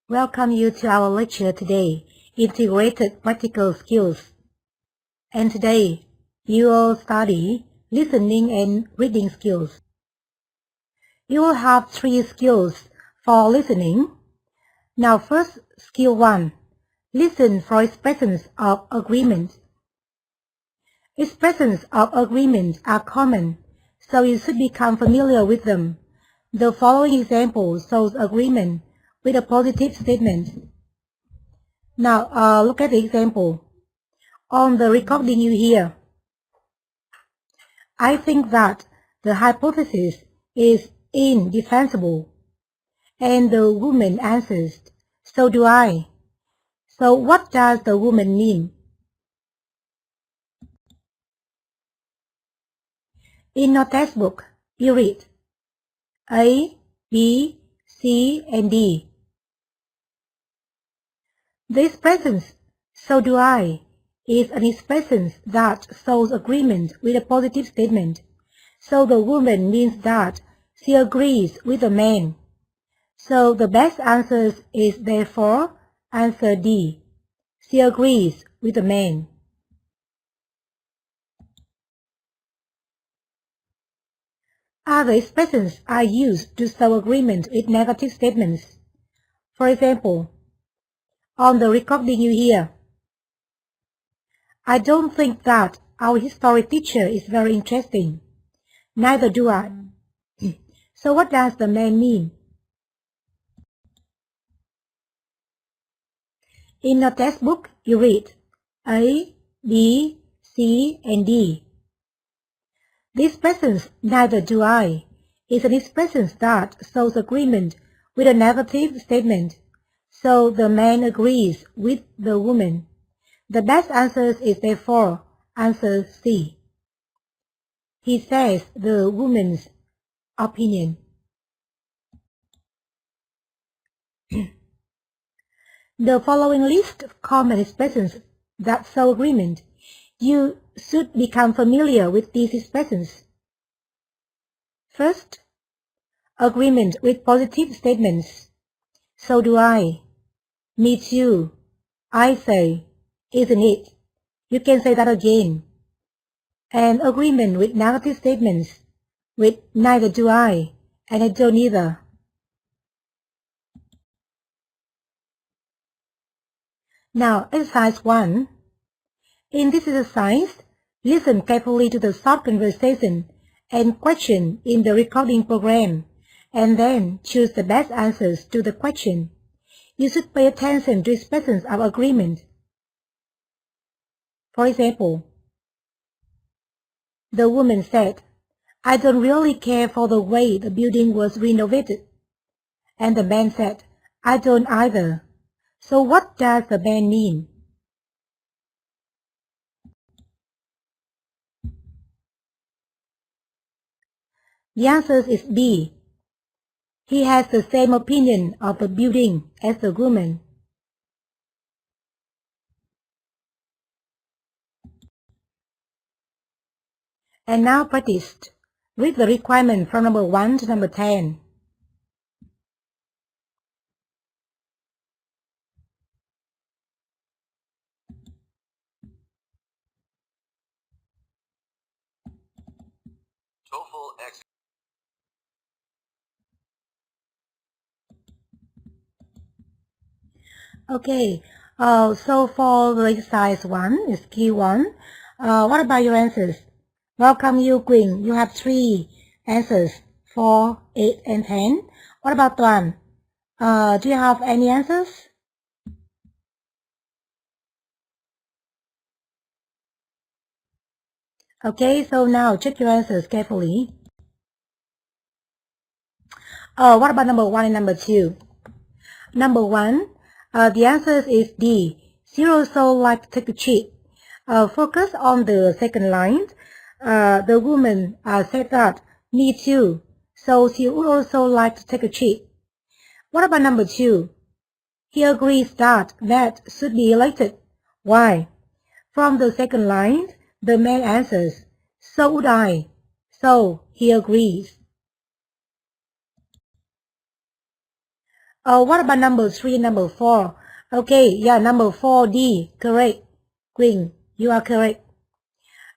Welcome you to our lecture today, Integrated Practical Skills. And today, you will study listening and reading skills. You will have 3 skills for listening. Now first, skill 1. Listen for expressions of agreement. Expressions of agreement are common, so you should become familiar with them. The following example shows agreement with a positive statement. Now, look at the example. On the recording you hear, I think that the hypothesis is indefensible. And the woman answers, so do I. So what does the woman mean? In your textbook, you read A, B, C, and D. The expression, so do I, is an expression that shows agreement with a positive statement. So the woman means that she agrees with the man. So the best answer is therefore answer D. She agrees with the man. Other expressions are used to show agreement with negative statements. For example, on the recording you hear, I don't think that our history teacher is very interesting. Neither do I. So what does the man mean? In your textbook, you read A, B, C, and D. The expression, neither do I, is an expression that shows agreement with a negative statement. So the man agrees with the woman. The best answer is therefore answer C. He says the woman's opinion. The following list of common expressions that show agreement. You should become familiar with these expressions. First, agreement with positive statements. So do I. Me too. I say. Isn't it? You can say that again. And agreement with negative statements. With neither do I, and I don't either. Now, exercise 1. In this exercise, listen carefully to the short conversation and question in the recording program, and then choose the best answers to the question. You should pay attention to expressions of agreement. For example, the woman said, I don't really care for the way the building was renovated. And the man said, I don't either. So what does the man mean? The answer is B. He has the same opinion of the building as the woman. And now practice. Read the requirement from number 1 to number 10. Okay, so for the exercise 1, is key 1. What about your answers? Welcome you, Quỳnh. You have 3 answers, 4, 8, and 10. What about Tuan? Do you have any answers? Okay, so now check your answers carefully. What about number 1 and number 2? Number 1, the answer is D. She also likes to take a treat. Focus on the second line. The woman said that, me too. So she would also like to take a treat. What about number 2? He agrees that Matt should be elected. Why? From the second line, the man answers, so would I. So he agrees. What about number 3 and number 4? Okay, yeah, number 4, D, correct. Queen, you are correct.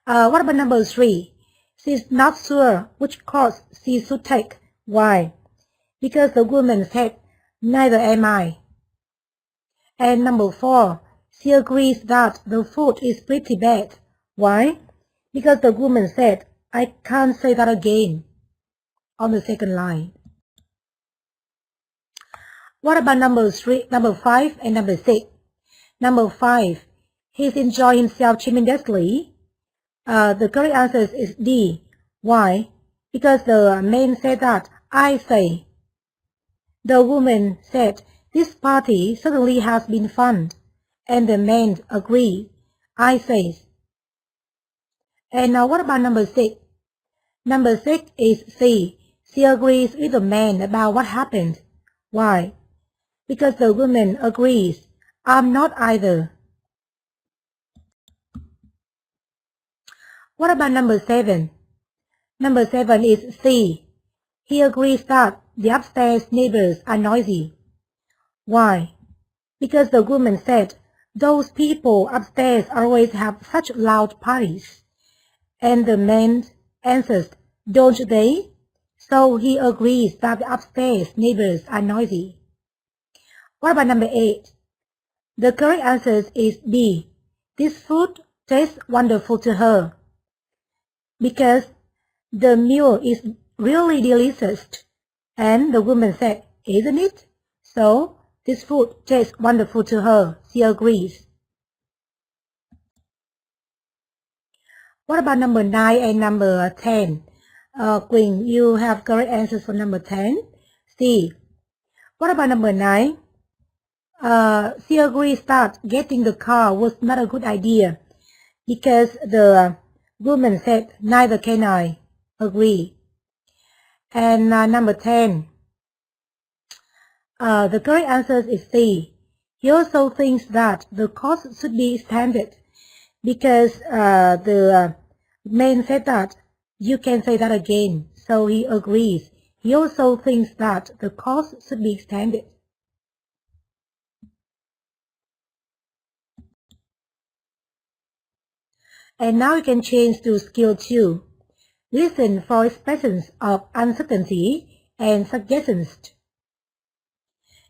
What about number 3? She's not sure which course she should take. Why? Because the woman said, neither am I. And number 4, she agrees that the food is pretty bad. Why? Because the woman said, I can't say that again, on the second line. What about number 5 and number 6? Number 5, he's enjoying himself tremendously. The correct answer is D. Why? Because the man said that, I say. The woman said, this party certainly has been fun. And the man agreed, I say. And now what about number 6? Number 6 is C. She agrees with the man about what happened. Why? Because the woman agrees, I'm not either. What about number 7? Number 7 is C. He agrees that the upstairs neighbors are noisy. Why? Because the woman said, those people upstairs always have such loud parties. And the man answers, don't they? So he agrees that the upstairs neighbors are noisy. What about number 8? The correct answer is B. This food tastes wonderful to her. Because the meal is really delicious. And the woman said, isn't it? So this food tastes wonderful to her. She agrees. What about number 9 and number 10? Queen, you have correct answers for number 10. C. What about number 9? She agrees that getting the car was not a good idea because the woman said, neither can I. Agree. And number 10. The correct answer is C. He also thinks that the cost should be extended because the man said that you can say that again. So he agrees. He also thinks that the course should be extended. And now you can change to skill 2. Listen for expressions of uncertainty and suggestions.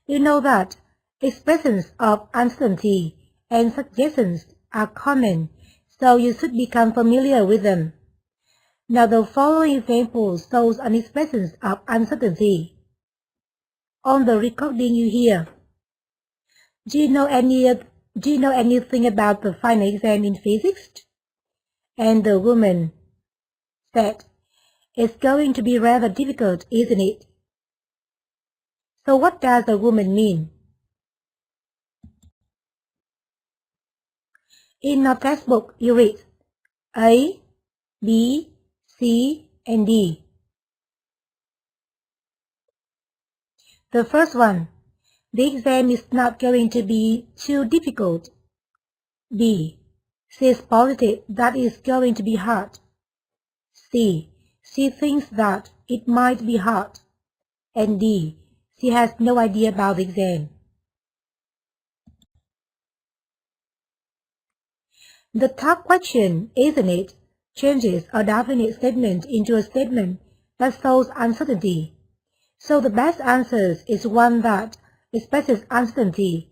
You know that expressions of uncertainty and suggestions are common, so you should become familiar with them. Now the following example shows an expression of uncertainty. On the recording you hear, do you know anything about the final exam in physics? And the woman said, it's going to be rather difficult, isn't it? So what does the woman mean? In your textbook, you read A, B, C, and D. The first one, the exam is not going to be too difficult. B, she is positive that it's going to be hard. C, she thinks that it might be hard. And D, she has no idea about the exam. The third question, isn't it, changes a definite statement into a statement that shows uncertainty. So the best answer is one that expresses uncertainty.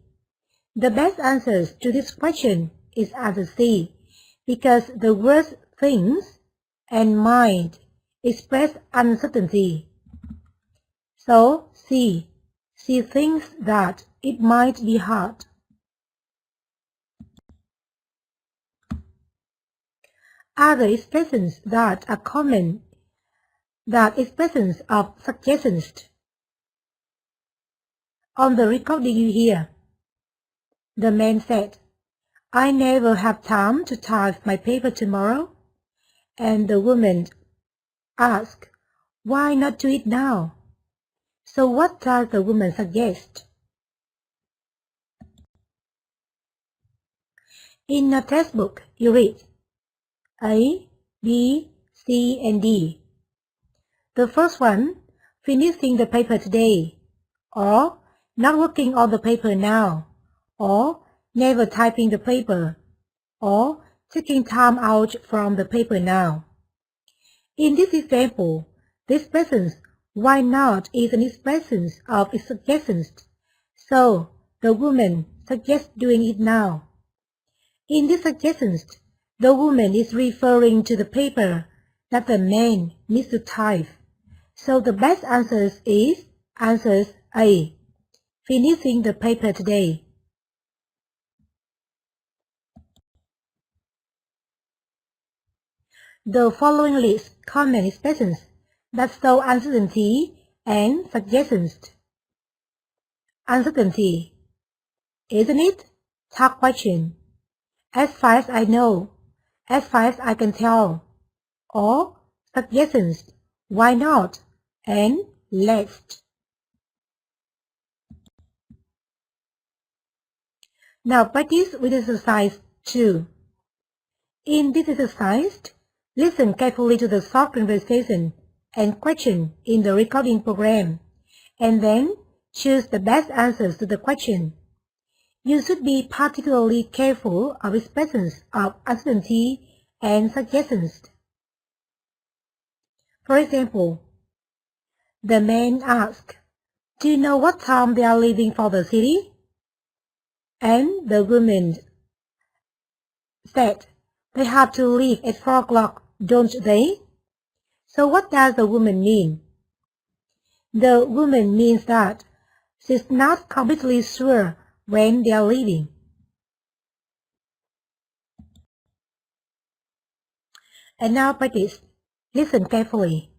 The best answer to this question is answer C, because the words thinks and might express uncertainty. So C, she thinks that it might be hard. Other expressions that are common, that expressions of suggestions. On the recording you hear, the man said, I never have time to type my paper tomorrow. And the woman asked, why not do it now? So what does the woman suggest? In a textbook, you read A, B, C, and D. The first one, finishing the paper today, or not working on the paper now, or never typing the paper, or taking time out from the paper now. In this example, the expression why not is an expression of suggestions, so the woman suggests doing it now. In this suggestions, the woman is referring to the paper that the man needs to type. So the best answer is answer A, finishing the paper today. The following list common expressions that show uncertainty and suggestions. Uncertainty. Isn't it? Talk question. As far as I know, as far as I can tell. Or suggestions. Why not? And let's. Now practice with exercise 2. In this exercise, listen carefully to the short conversation and question in the recording program, and then choose the best answers to the question. You should be particularly careful of expressions of uncertainty and suggestions. For example, the man asked, "Do you know what time they are leaving for the city?" And the woman said, "They have to leave at 4 o'clock, don't they?" So what does the woman mean? The woman means that she's not completely sure when they are leaving. And now practice. Listen carefully.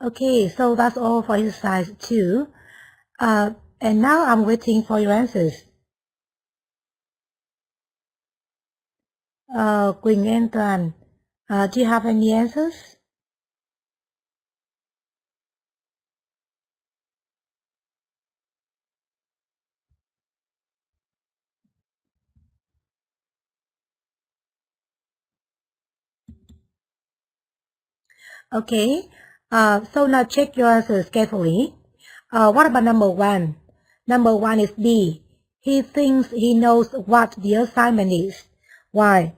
Okay, so that's all for exercise 2. And now I'm waiting for your answers. Quỳnh and Toàn, do you have any answers? Okay, so now check your answers carefully. What about number 1? Number 1 is B. He thinks he knows what the assignment is. Why?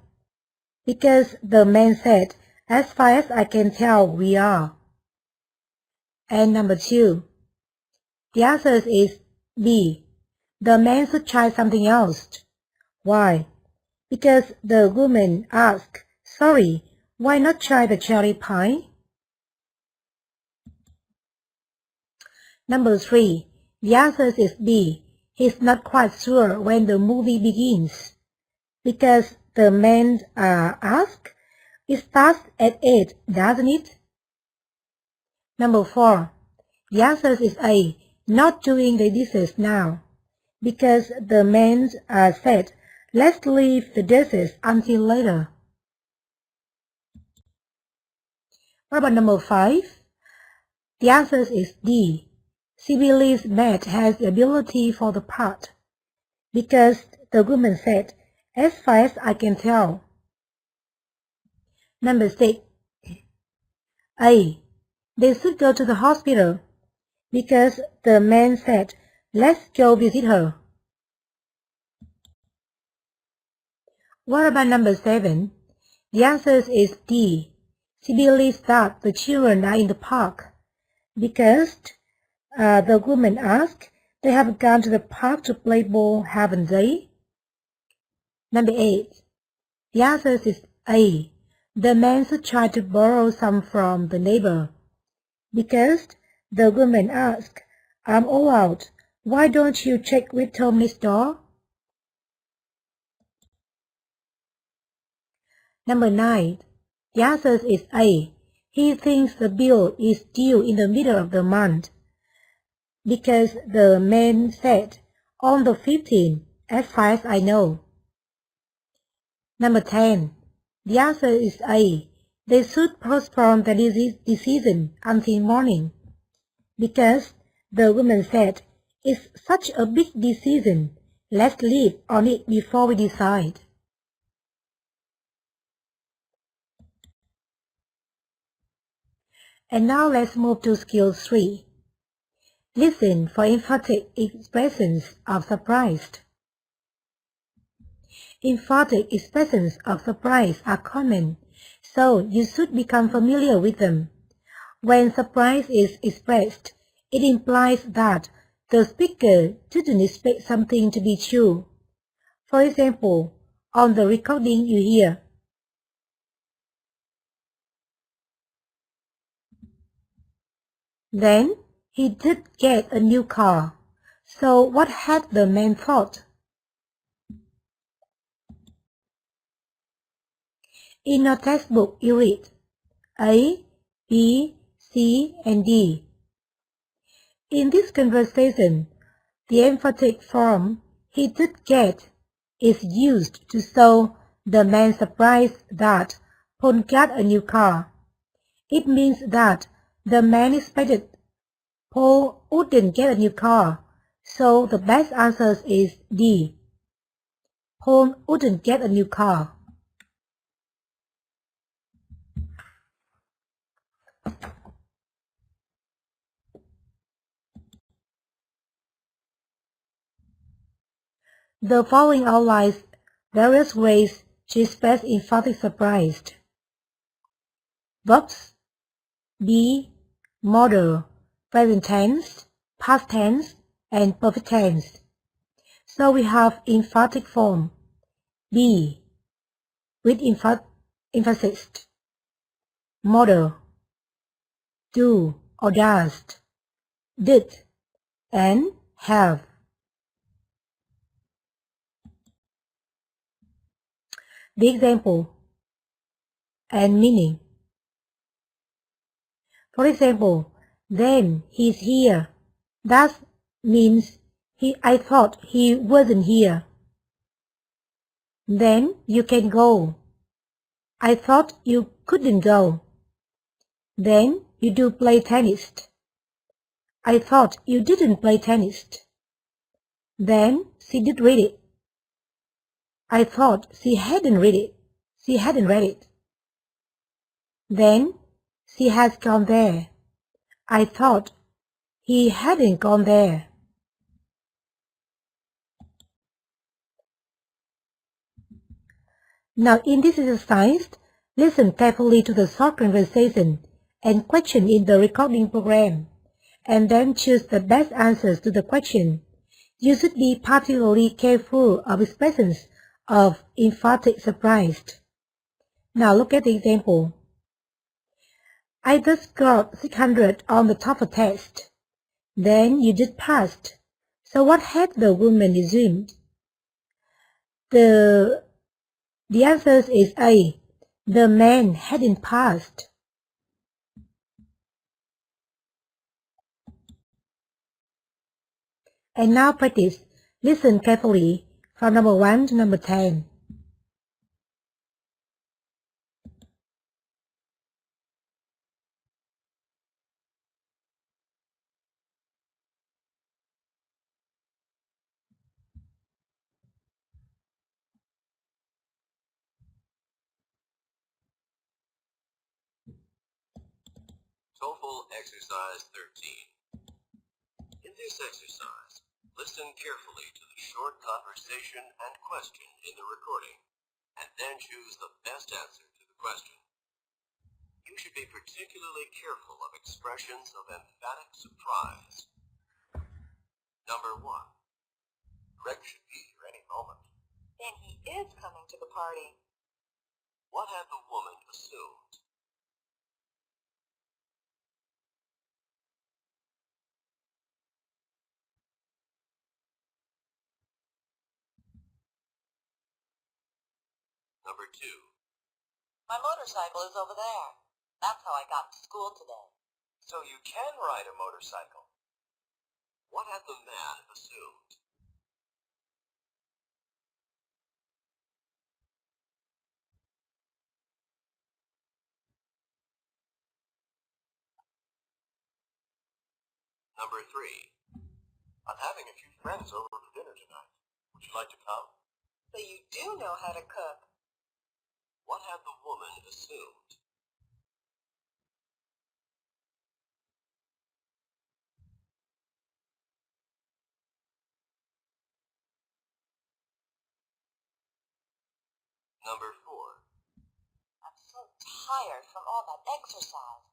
Because the man said, "As far as I can tell, we are." And number 2. The answer is B. The man should try something else. Why? Because the woman asked, "Sorry, why not try the cherry pie?" Number 3. The answer is B. He's not quite sure when the movie begins. Because the man asked, "It starts at 8, doesn't it?" Number 4. The answer is A. Not doing the dishes now. Because the man said, "Let's leave the dishes until later." What about number 5? The answer is D. She believes Matt has the ability for the part. Because the woman said, "As far as I can tell." Number 6. A. They should go to the hospital. Because the man said, "Let's go visit her." What about number 7? The answer is D. She believes that the children are in the park. Because the woman asked, "They have gone to the park to play ball, haven't they?" Number 8. The answer is A. The man should try to borrow some from the neighbor. Because the woman asked, "I'm all out. Why don't you check with Tom next door?" Number 9. The answer is A. He thinks the bill is due in the middle of the month. Because the man said, "On the 15th, as far as I know." Number 10. The answer is A. They should postpone the decision until morning. Because the woman said, "It's such a big decision. Let's sleep on it before we decide." And now let's move to skill 3. Listen for emphatic expressions of surprise. Emphatic expressions of surprise are common, so you should become familiar with them. When surprise is expressed, it implies that the speaker didn't expect something to be true. For example, on the recording you hear, "Then he did get a new car. So what had the man thought?" In your textbook you read A, B, C, and D. In this conversation, the emphatic form "he did get" is used to show the man's surprise that Paul got a new car. It means that the man expected Paul wouldn't get a new car, so the best answer is D. Paul wouldn't get a new car. The following outlines various ways to express emphatic surprise. Verbs: be, modal, present tense, past tense, and perfect tense. So we have emphatic form be with emphasis, modal, do or does, did, and have. The example and meaning. For example, then he's here. That means I thought he wasn't here. Then you can go. I thought you couldn't go. Then you do play tennis. I thought you didn't play tennis. Then she did read it. I thought she hadn't read it. She hadn't read it. Then she has gone there. I thought he hadn't gone there. Now in this exercise, listen carefully to the short conversation and question in the recording program, and then choose the best answers to the question. You should be particularly careful of expressions of emphatic surprise. Now look at the example. I just got 600 on the ThS test. Then you did pass. So what had the woman assumed? The answer is A. The man hadn't passed. And now practice. Listen carefully from number 1 to number 10. TOEFL Exercise 13. In this exercise, listen carefully to the short conversation and question in the recording, and then choose the best answer to the question. You should be particularly careful of expressions of emphatic surprise. Number 1. Greg should be here any moment. And he is coming to the party. What had the woman assumed? Number 2. My motorcycle is over there. That's how I got to school today. So you can ride a motorcycle. What had the man assumed? Number 3. I'm having a few friends over for dinner tonight. Would you like to come? So you do know how to cook. What had the woman assumed? Number 4. I'm so tired from all that exercise.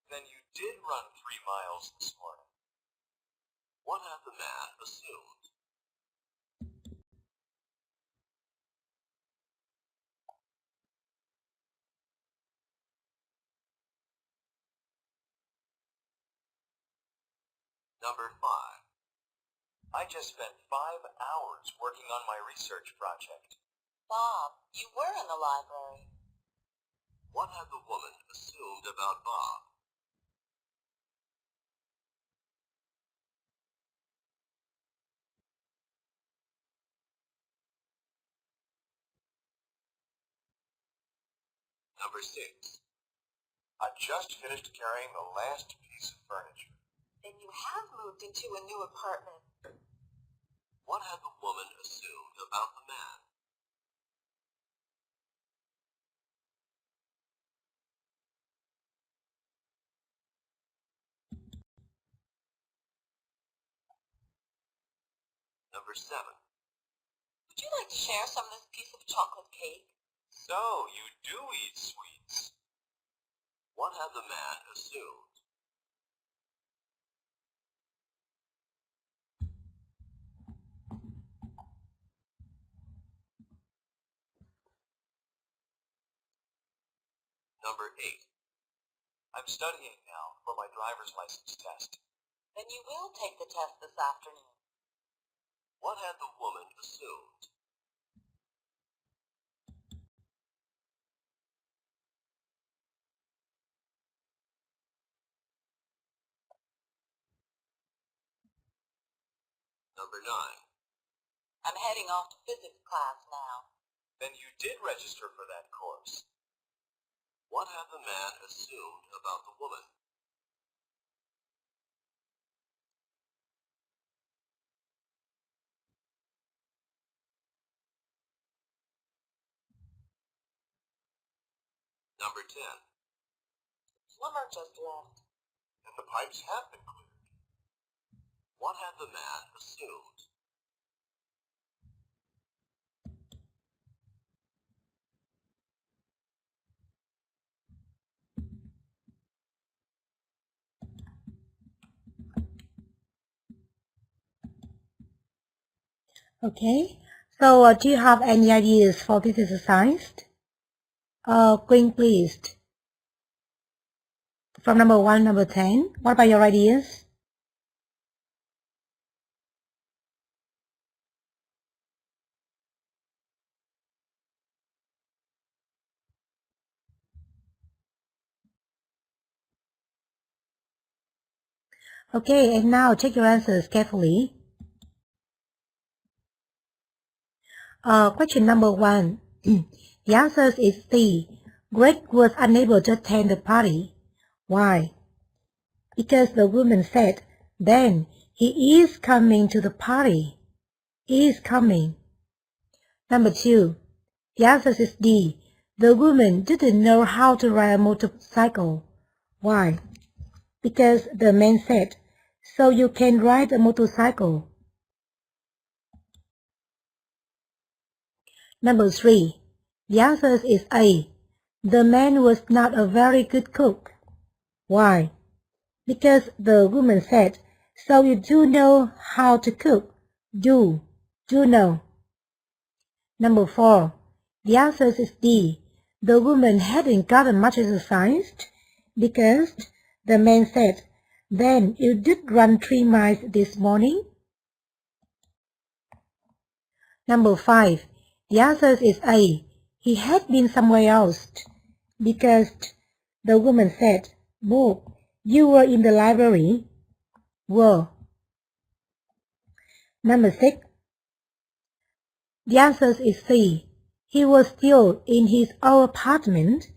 Then you did run 3 miles this morning. What had the man assumed? Number 5. I just spent 5 hours working on my research project. Bob, you were in the library. What had the woman assumed about Bob? Number 6. I just finished carrying the last piece of furniture. Then you have moved into a new apartment. What had the woman assumed about the man? Number 7. Would you like to share some of this piece of chocolate cake? So, you do eat sweets. What had the man assumed? Number 8. I'm studying now for my driver's license test. Then you will take the test this afternoon. What had the woman assumed? Number 9. I'm heading off to physics class now. Then you did register for that course. What had the man assumed about the woman? Number 10. The plumber just left. And the pipes have been cleared. What had the man assumed? Okay, so do you have any ideas for this exercise? Queen, please. From number 1, number 10, what about your ideas? Okay, and now check your answers carefully. Question number 1. The answer is C. Greg was unable to attend the party. Why? Because the woman said, then he is coming to the party. Is coming. Number 2. The answer is D. The woman didn't know how to ride a motorcycle. Why? Because the man said, so you can ride a motorcycle. Number 3. The answer is A. The man was not a very good cook. Why? Because the woman said, so you do know how to cook. Do know. Number 4. The answer is D. The woman hadn't gotten much exercise because the man said, then you did run 3 miles this morning. Number 5. The answer is A. He had been somewhere else because the woman said, Bob, you were in the library. Were. Number 6. The answer is C. He was still in his old apartment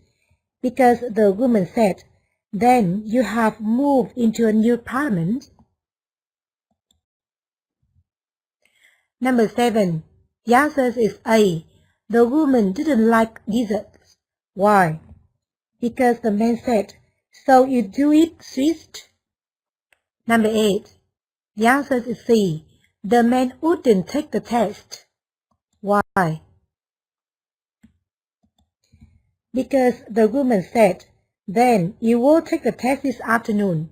because the woman said, then you have moved into a new apartment. Number 7. The answer is A. The woman didn't like desserts. Why? Because the man said, so you do it, sweet. Number 8. The answer is C. The man wouldn't take the test. Why? Because the woman said, then you will take the test this afternoon.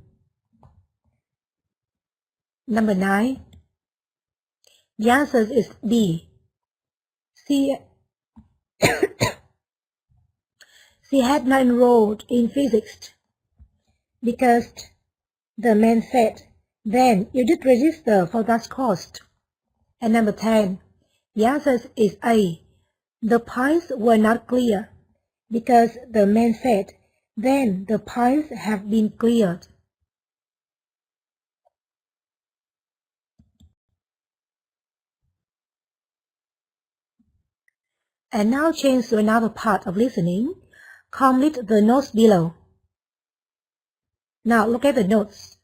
Number 9. The answer is B. She had not enrolled in physics because the man said, then you did register for that course. And number 10. The answer is A. The pipes were not clear because the man said, then the pipes have been cleared. And now change to another part of listening. Complete the notes below. Now look at the notes.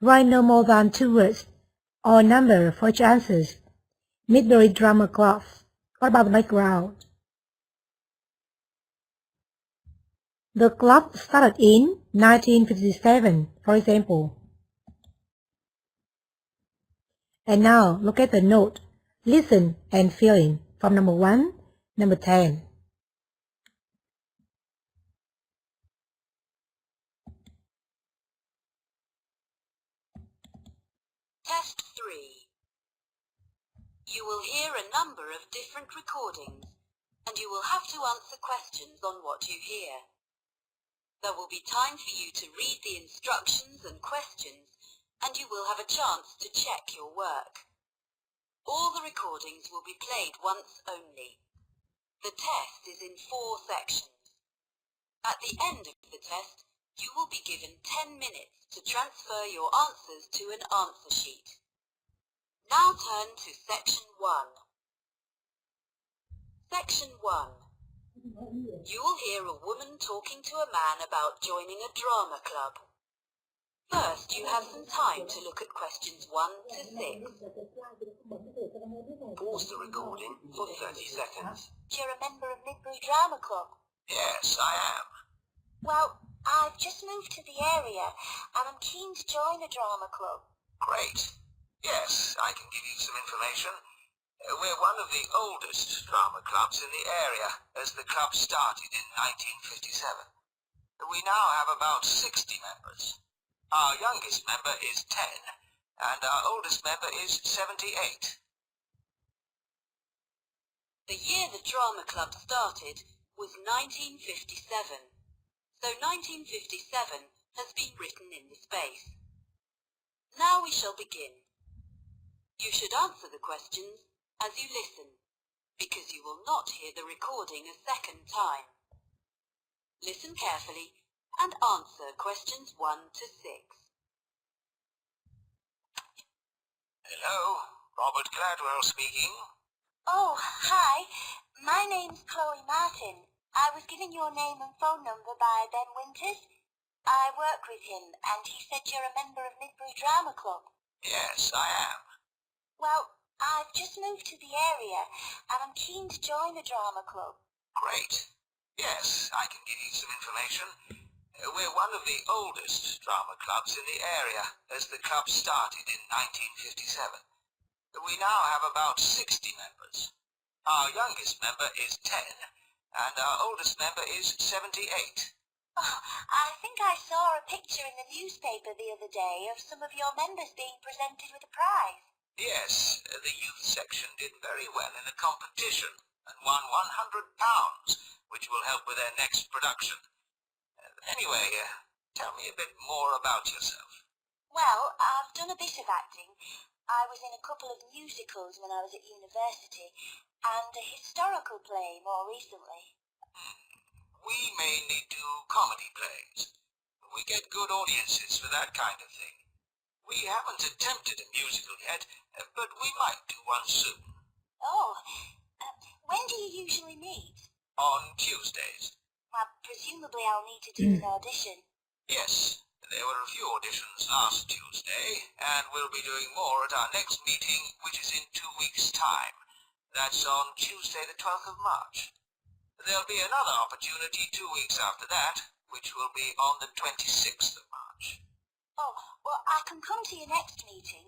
Write no more than 2 words or number for each answers. Midbury Drama Club. What about the background? The club started in 1957, for example. And now look at the note. Listen and fill in from number 1, number 10. Test 3. You will hear a number of different recordings, and you will have to answer questions on what you hear. There will be time for you to read the instructions and questions, and you will have a chance to check your work. All the recordings will be played once only. The test is in 4 sections. At the end of the test, you will be given 10 minutes to transfer your answers to an answer sheet. Now turn to Section 1. Section 1. You will hear a woman talking to a man about joining a drama club. First, you have some time to look at questions 1 to 6. Pause the recording for 30 seconds. You're a member of Midbury Drama Club? Yes, I am. Well, I've just moved to the area and I'm keen to join a drama club. Great. Yes, I can give you some information. We're one of the oldest drama clubs in the area, as the club started in 1957. We now have about 60 members. Our youngest member is 10, and our oldest member is 78. The year the drama club started was 1957, so 1957 has been written in the space. Now we shall begin. You should answer the questions as you listen, because you will not hear the recording a second time. Listen carefully and answer questions 1 to 6. Hello, Robert Gladwell speaking. Oh, hi. My name's Chloe Martin. I was given your name and phone number by Ben Winters. I work with him, and he said you're a member of Midbury Drama Club. Yes, I am. Well, I've just moved to the area, and I'm keen to join a drama club. Great. Yes, I can give you some information. We're one of the oldest drama clubs in the area, as the club started in 1957. We now have about 60 members. Our youngest member is 10, and our oldest member is 78. Oh, I think I saw a picture in the newspaper the other day of some of your members being presented with a prize. Yes, the youth section did very well in a competition and won £100, which will help with their next production. Anyway, tell me a bit more about yourself. Well, I've done a bit of acting. I was in a couple of musicals when I was at university, and a historical play more recently. We mainly do comedy plays. We get good audiences for that kind of thing. We haven't attempted a musical yet, but we might do one soon. Oh, when do you usually meet? On Tuesdays. Presumably I'll need to do an audition. Yes, there were a few auditions last Tuesday, and we'll be doing more at our next meeting, which is in 2 weeks' time. That's on Tuesday the 12th of March. There'll be another opportunity 2 weeks after that, which will be on the 26th of March. Oh, well, I can come to your next meeting,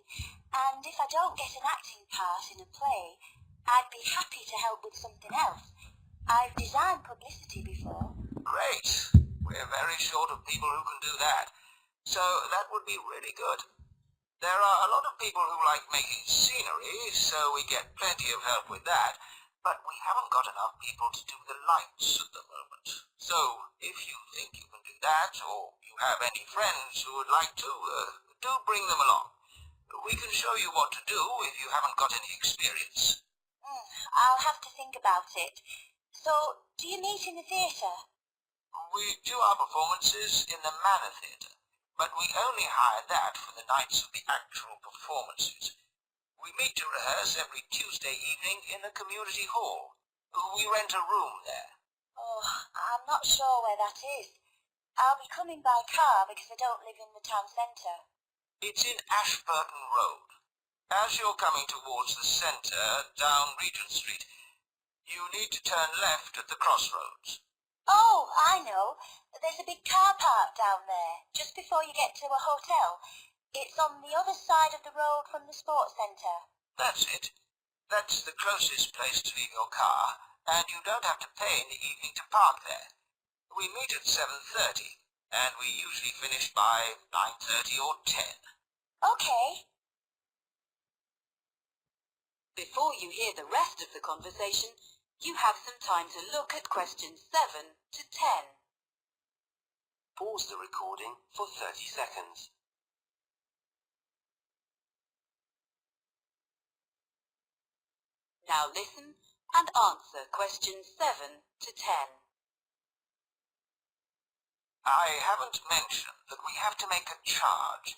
and if I don't get an acting part in a play, I'd be happy to help with something else. I've designed publicity before. Great. We're very short of people who can do that. So that would be really good. There are a lot of people who like making scenery, so we get plenty of help with that. But we haven't got enough people to do the lights at the moment. So if you think you can do that, or you have any friends who would like to, do bring them along. We can show you what to do if you haven't got any experience. I'll have to think about it. So, do you meet in the theatre? We do our performances in the Manor Theatre, but we only hire that for the nights of the actual performances. We meet to rehearse every Tuesday evening in the community hall. We rent a room there. Oh, I'm not sure where that is. I'll be coming by car because I don't live in the town centre. It's in Ashburton Road. As you're coming towards the centre, down Regent Street, you need to turn left at the crossroads. Oh, I know. There's a big car park down there, just before you get to a hotel. It's on the other side of the road from the sports centre. That's it. That's the closest place to leave your car, and you don't have to pay in the evening to park there. We meet at 7:30, and we usually finish by 9:30 or 10. Okay. Before you hear the rest of the conversation, you have some time to look at questions 7 to 10. Pause the recording for 30 seconds. Now listen and answer questions 7 to 10. I haven't mentioned that we have to make a charge.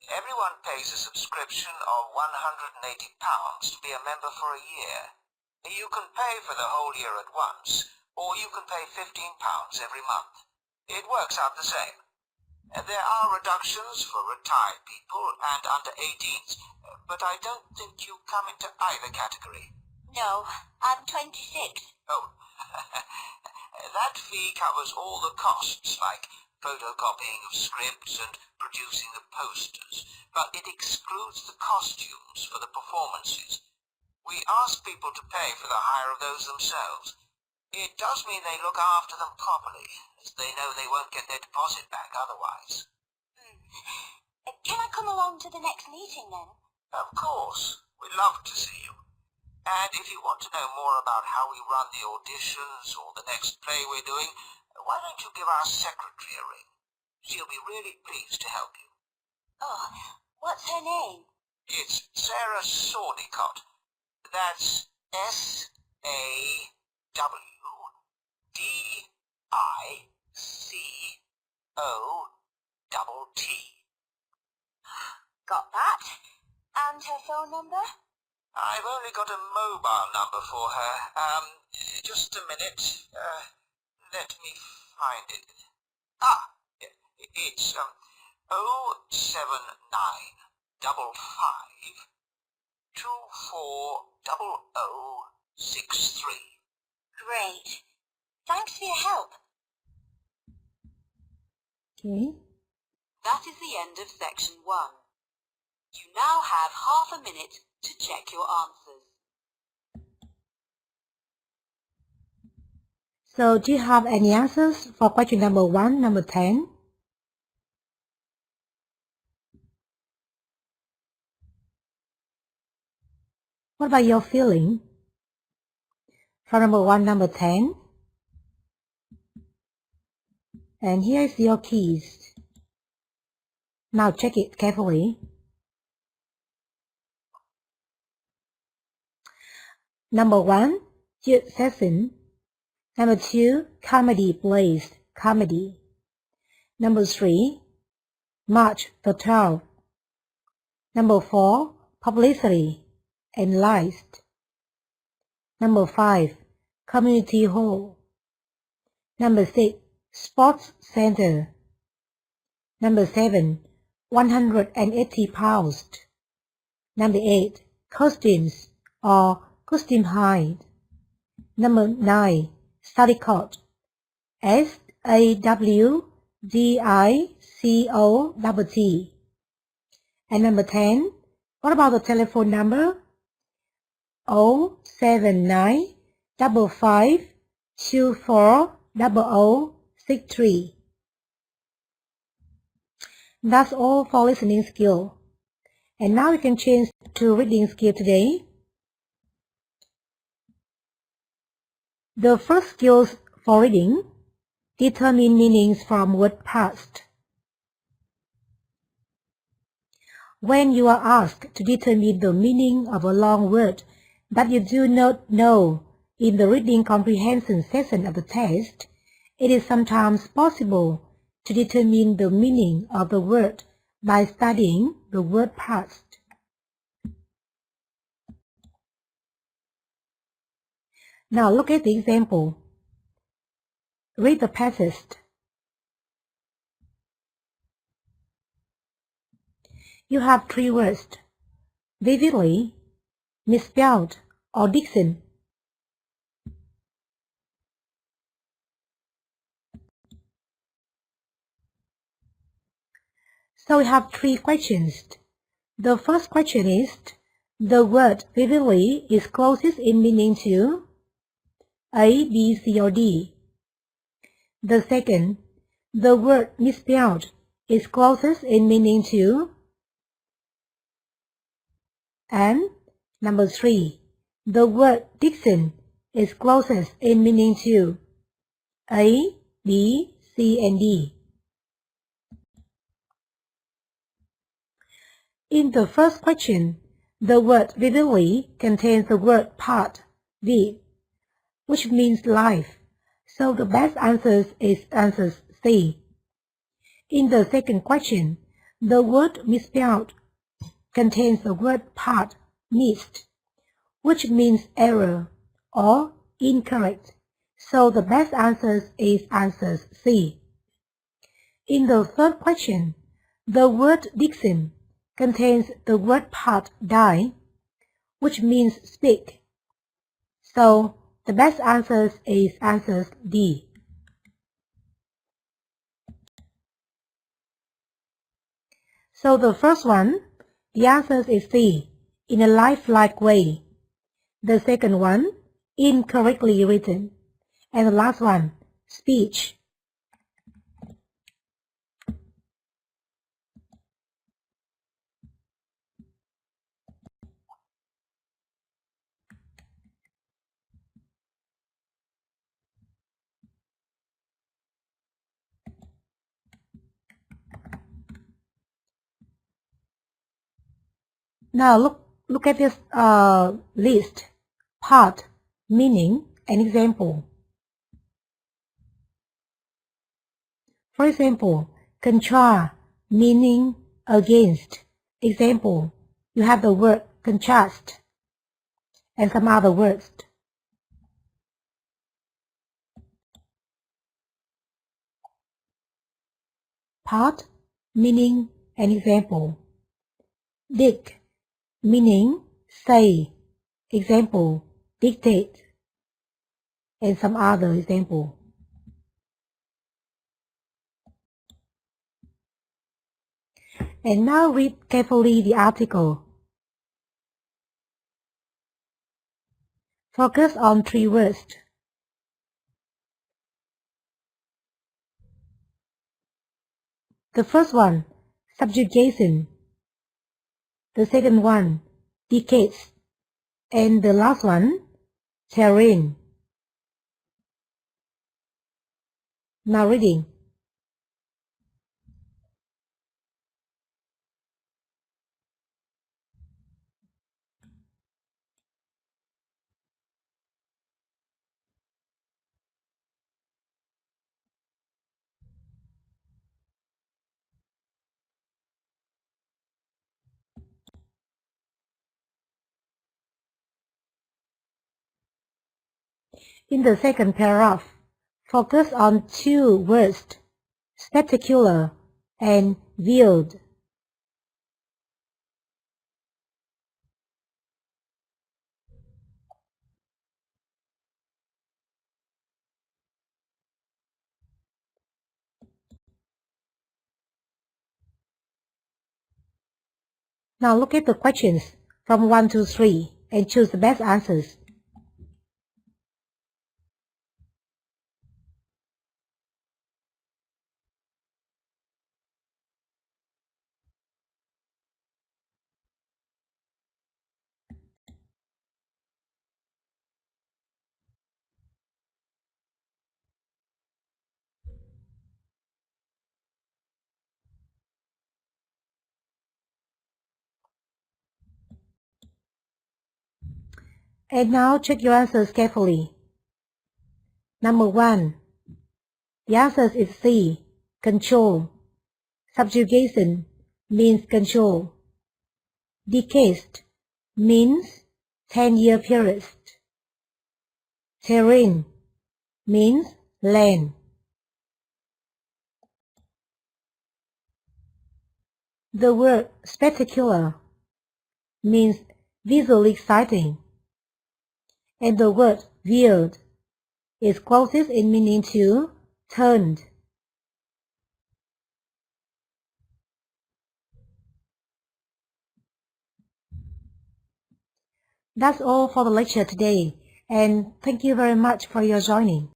Everyone pays a subscription of £180 to be a member for a year. You can pay for the whole year at once, or you can pay £15 every month. It works out the same. There are reductions for retired people and under 18s, but I don't think you come into either category. No, I'm 26. Oh, that fee covers all the costs, like photocopying of scripts and producing the posters, but it excludes the costumes for the performances. We ask people to pay for the hire of those themselves. It does mean they look after them properly, as they know they won't get their deposit back otherwise. Can I come along to the next meeting then? Of course. We'd love to see you. And if you want to know more about how we run the auditions or the next play we're doing, why don't you give our secretary a ring? She'll be really pleased to help you. Oh, what's her name? It's Sarah Sawnicott. That's SAWDICOTT. Got that? And her phone number? I've only got a mobile number for her. Just a minute. Let me find it. It's 07955240063. Great. Thanks for your help. Okay. That is the end of section 1. You now have half a minute to check your answers. So do you have any answers for question number 1, number 10? What about your feeling? For number 1, number 10. And here is your keys. Now check it carefully. Number 1, Jude Session. Number 2, comedy plays, comedy. Number 3, March the 12th. Number 4, publicity and lights. Number 5, community hall. Number 6, sports center. Number 7, £180. Number 8, costumes or costume hide. Number 9, study court. SAWDICOTT. And number 10, what about the telephone number? 07955240063. That's all for listening skill. And now we can change to reading skill today. The first skills for reading: determine meanings from word past. When you are asked to determine the meaning of a long word that you do not know in the reading comprehension section of the test, it is sometimes possible to determine the meaning of the word by studying the word past. Now look at the example. Read the passage. You have three words: vividly, misspelled, or diction. So we have three questions. The first question is, the word vividly is closest in meaning to A, B, C, or D. The second, the word misspelled is closest in meaning to, and number three, the word diction is closest in meaning to A, B, C, and D. In the first question, the word vividly contains the word part, vid, which means life, so the best answer is answer C. In the second question, the word misspelled contains the word part, missed, which means error or incorrect, so the best answer is answer C. In the third question, the word diction contains the word part, die, which means speak, so the best answer is answer D. So the first one, the answer is C, in a lifelike way. The second one, incorrectly written. And the last one, speech. Now look at this list: part, meaning, and example. For example, contra, meaning against. Example, you have the word contrast and some other words. Part, meaning, and example. Dict, meaning, say. Example, dictate, and some other example. And now read carefully the article. Focus on three words. The first one, subjugation. The second one, decades. And the last one, terrain. Now reading. In the second paragraph, focus on two words, spectacular and viewed. Now look at the questions from 1 to 3. and choose the best answers. And now check your answers carefully. Number 1. The answer is C. Control. Subjugation means control. Decade means 10-year period. Terrain means land. The word spectacular means visually exciting. And the word veered is closest in meaning to turned. That's all for the lecture today, and thank you very much for your joining.